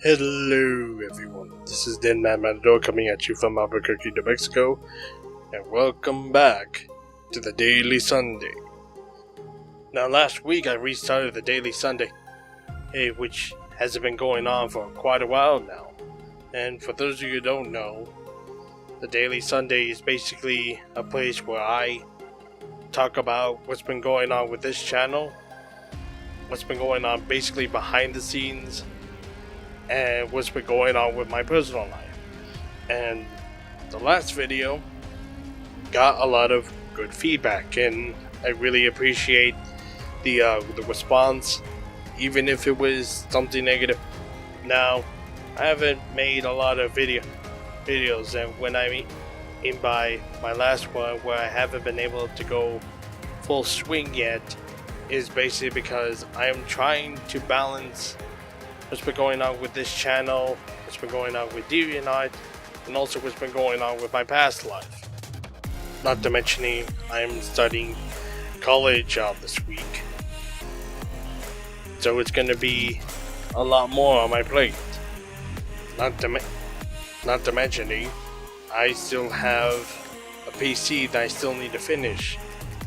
Hello everyone, this is DeadManMatadoreX coming at you from Albuquerque, New Mexico, and welcome back to the Daily Sunday. Now last week I restarted the Daily Sunday, which has been going on for quite a while now. And for those of you who don't know, the Daily Sunday is basically a place where I talk about what's been going on with this channel, what's been going on basically behind the scenes, and what's been going on with my personal life. And the last video got a lot of good feedback, and I really appreciate the response, even if it was something negative. Now, I haven't made a lot of videos, and when I mean by my last one where I haven't been able to go full swing yet is basically because I am trying to balance what's been going on with this channel, what's been going on with DeadManMatadoreX, and also what's been going on with my past life. Not to mention, I'm studying college this week, so it's going to be a lot more on my plate. Not to mention, I still have a PC that I still need to finish.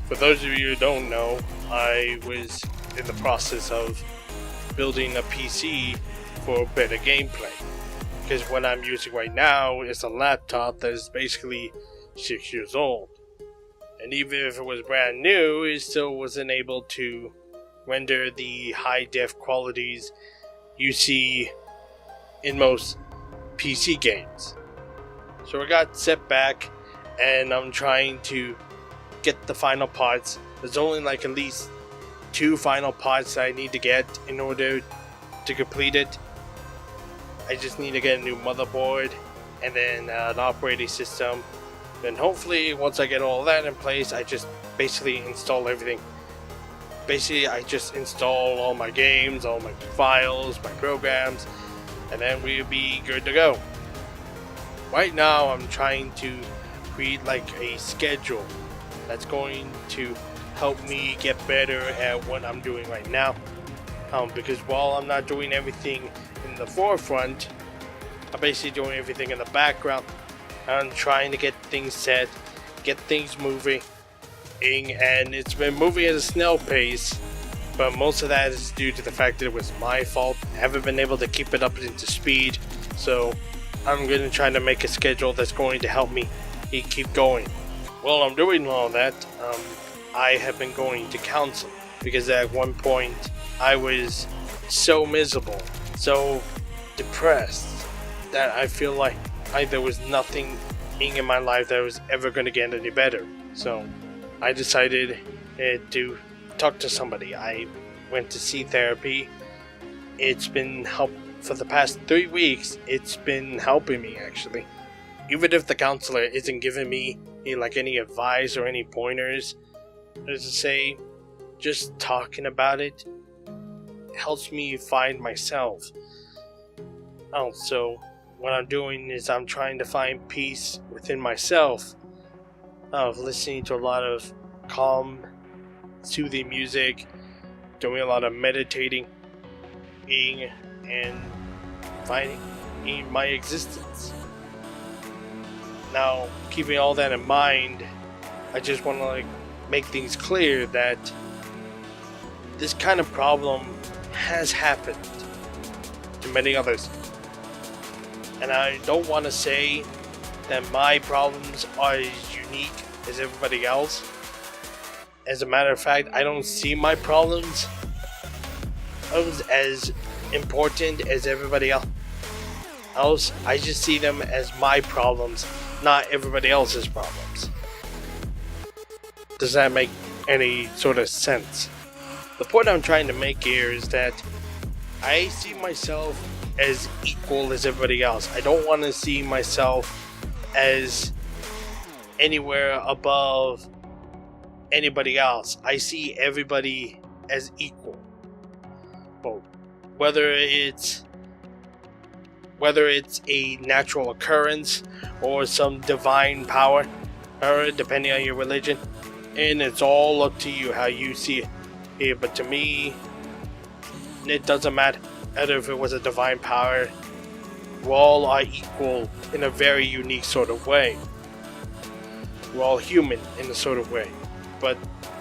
For those of you who don't know, I was in the process of building a PC for better gameplay, because what I'm using right now is a laptop that is basically 6 years old, and even if it was brand new, it still wasn't able to render the high def qualities you see in most PC games. So I got set back, and I'm trying to get the final parts. There's only like at least 2 final parts that I need to get in order to complete it. I just need to get a new motherboard and then an operating system. Then hopefully once I get all that in place, I just basically install everything. Basically I just install all my games, all my files, my programs, and then we'll be good to go. Right now I'm trying to create like a schedule that's going to help me get better at what I'm doing right now, because while I'm not doing everything in the forefront, I'm basically doing everything in the background. I'm trying to get things set, get things moving, and it's been moving at a snail pace, but most of that is due to the fact that it was my fault. I haven't been able to keep it up into speed, so I'm going to try to make a schedule that's going to help me keep going. While I'm doing all that, I have been going to counseling, because at one point I was so miserable, so depressed, that I feel like there was nothing in my life that was ever going to get any better. So I decided to talk to somebody. I went to see therapy. It's been for the past 3 weeks. It's been helping me, actually. Even if the counselor isn't giving me any advice or any pointers, as I say, just talking about it helps me find myself. Also, what I'm doing is I'm trying to find peace within myself, of listening to a lot of calm, soothing music, doing a lot of meditating, and finding my existence. Now, keeping all that in mind, I just want to make things clear that this kind of problem has happened to many others. And I don't want to say that my problems are as unique as everybody else. As a matter of fact, I don't see my problems as important as everybody else. I just see them as my problems, not everybody else's problems. Does that make any sort of sense? The point I'm trying to make here is that I see myself as equal as everybody else. I don't want to see myself as anywhere above anybody else. I see everybody as equal. Well, whether it's a natural occurrence or some divine power, or depending on your religion, and it's all up to you how you see it. But to me, it doesn't matter. as if it was a divine power. We all are equal in a very unique sort of way. We're all human in a sort of way. But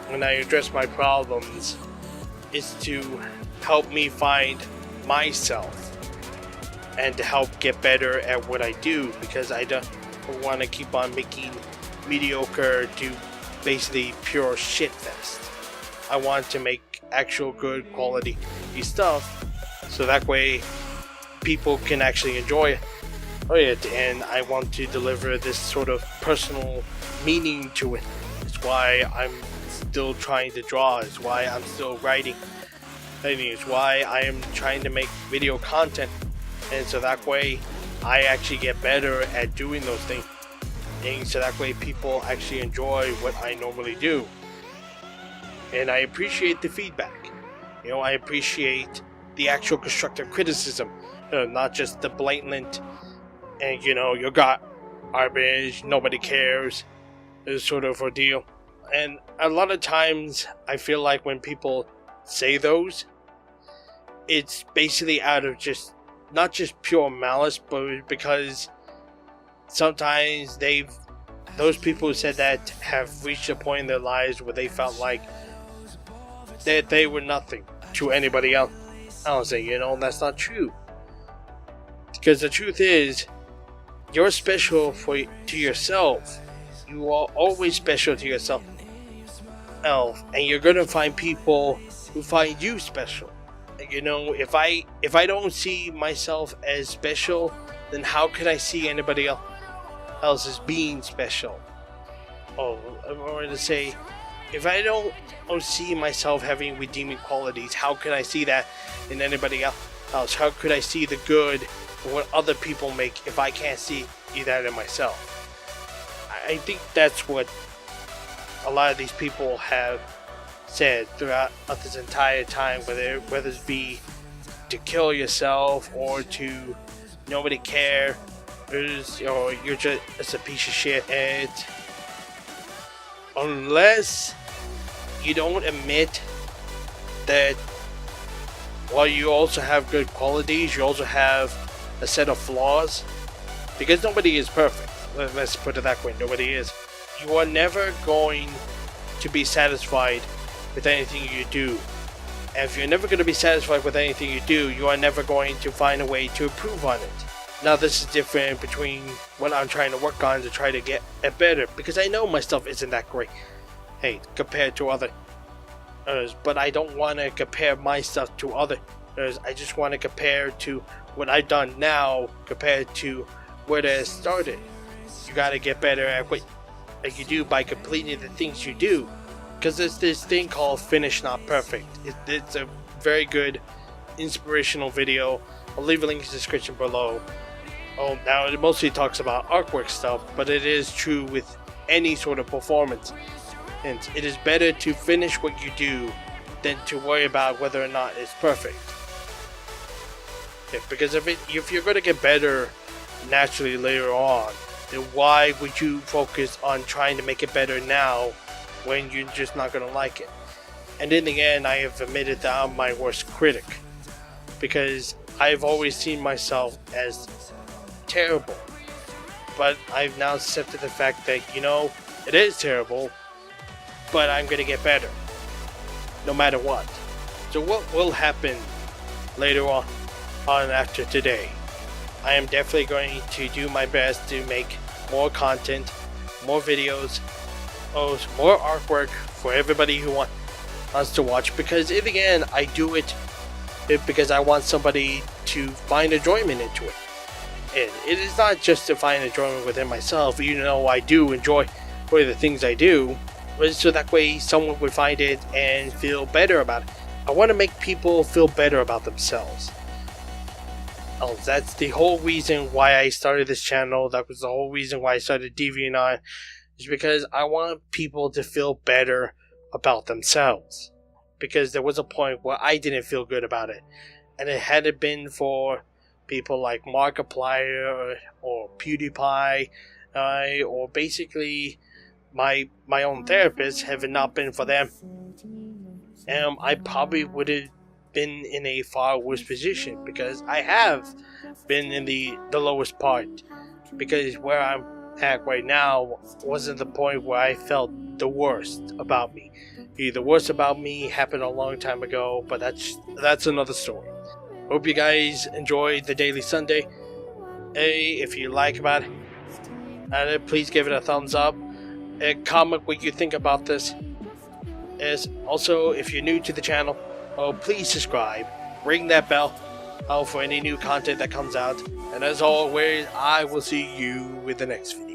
when I address my problems, it's to help me find myself and to help get better at what I do, because I don't want to keep on making mediocre to basically pure shitfest. I want to make actual good quality stuff, so that way people can actually enjoy it, and I want to deliver this sort of personal meaning to it. It's why I'm still trying to draw, it's why I'm still writing, it's why I am trying to make video content, and so that way I actually get better at doing those things, and so that way people actually enjoy what I normally do. And I appreciate the feedback. I appreciate the actual constructive criticism, not just the blatant and you got garbage, nobody cares, this sort of ordeal. And a lot of times I feel like when people say those, it's basically out of just not just pure malice, but because sometimes those people who said that have reached a point in their lives where they felt like that they were nothing to anybody else. I don't say, that's not true. Because the truth is, you're special to yourself. You are always special to yourself. And you're gonna find people who find you special. If I don't see myself as special, then how could I see anybody else as being special? I wanted to say, if I don't see myself having redeeming qualities, how can I see that in anybody else? How could I see the good in what other people make if I can't see that in myself? I think that's what a lot of these people have said throughout this entire time, whether it be to kill yourself or to nobody care, or you're just a piece of shit. And unless you don't admit that while you also have good qualities, you also have a set of flaws, because nobody is perfect. Let's put it that way, nobody is. You are never going to be satisfied with anything you do. And if you're never going to be satisfied with anything you do, you are never going to find a way to improve on it. Now this is different between what I'm trying to work on to try to get it better, because I know my stuff isn't that great, compared to others. But I don't want to compare my stuff to others. I just want to compare to what I've done now compared to where it started. You got to get better at what you do by completing the things you do. Because there's this thing called Finish Not Perfect. It's a very good inspirational video. I'll leave a link in the description below. Now it mostly talks about artwork stuff, but it is true with any sort of performance. And it is better to finish what you do than to worry about whether or not it's perfect. Because if you're going to get better naturally later on, then why would you focus on trying to make it better now when you're just not going to like it? And in the end, I have admitted that I'm my worst critic, because I've always seen myself as terrible. But I've now accepted the fact that, it is terrible, but I'm going to get better no matter what. So what will happen later on after today? I am definitely going to do my best to make more content, more videos, more artwork for everybody who wants to watch, because in the end I do it because I want somebody to find enjoyment into it. And it is not just to find enjoyment within myself, even though I do enjoy the things I do, but so that way someone would find it and feel better about it. I want to make people feel better about themselves. That's the whole reason why I started this channel. That was the whole reason why I started DeviantArt, is because I want people to feel better about themselves. Because there was a point where I didn't feel good about it, and it hadn't been for people like Markiplier or PewDiePie, or basically my own therapist. Had it not been for them, I probably would have been in a far worse position, because I have been in the lowest part, because where I'm at right now wasn't the point where I felt the worst about me. The worst about me happened a long time ago, but that's another story. Hope you guys enjoyed the Daily Sunday. Hey, if you like about it, please give it a thumbs up and comment what you think about this. As also, if you're new to the channel, please subscribe, ring that bell for any new content that comes out. And as always, I will see you with the next video.